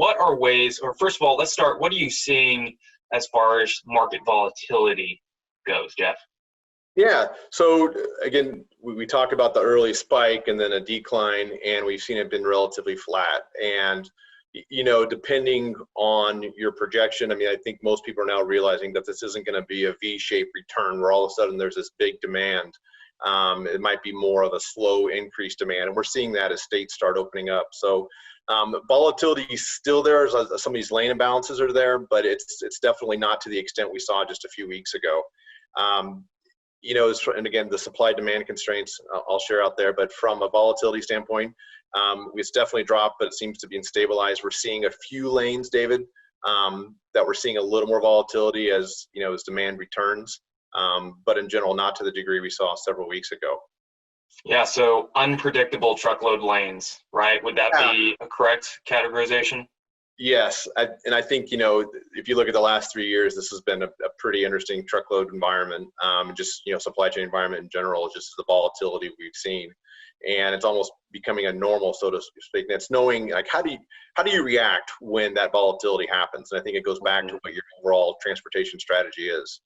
what are ways, or first of all, let's start, what are you seeing as far as market volatility goes, Jeff? Yeah, so again, we talk about the early spike and then a decline, and we've seen it been relatively flat. And, you know, depending on your projection, I mean, I think most people are now realizing that this isn't going to be a V-shaped return where all of a sudden there's this big demand. It might be more of a slow increased demand, and we're seeing that as states start opening up. So volatility is still there. Some of these lane imbalances are there, but it's definitely not to the extent we saw just a few weeks ago. You know, and again, the supply demand constraints I'll share out there, but from a volatility standpoint, it's definitely dropped, but it seems to be stabilized. We're seeing a few lanes, David, that we're seeing a little more volatility as, you know, as demand returns, but in general, not to the degree we saw several weeks ago. Yeah, so unpredictable truckload lanes, right? Would that be a correct categorization? Yes, and I think, you know, if you look at the last 3 years, this has been a pretty interesting truckload environment, just, you know, supply chain environment in general, just the volatility we've seen. And it's almost becoming a normal, so to speak. And it's knowing, like, how do you react when that volatility happens? And I think it goes back to what your overall transportation strategy is.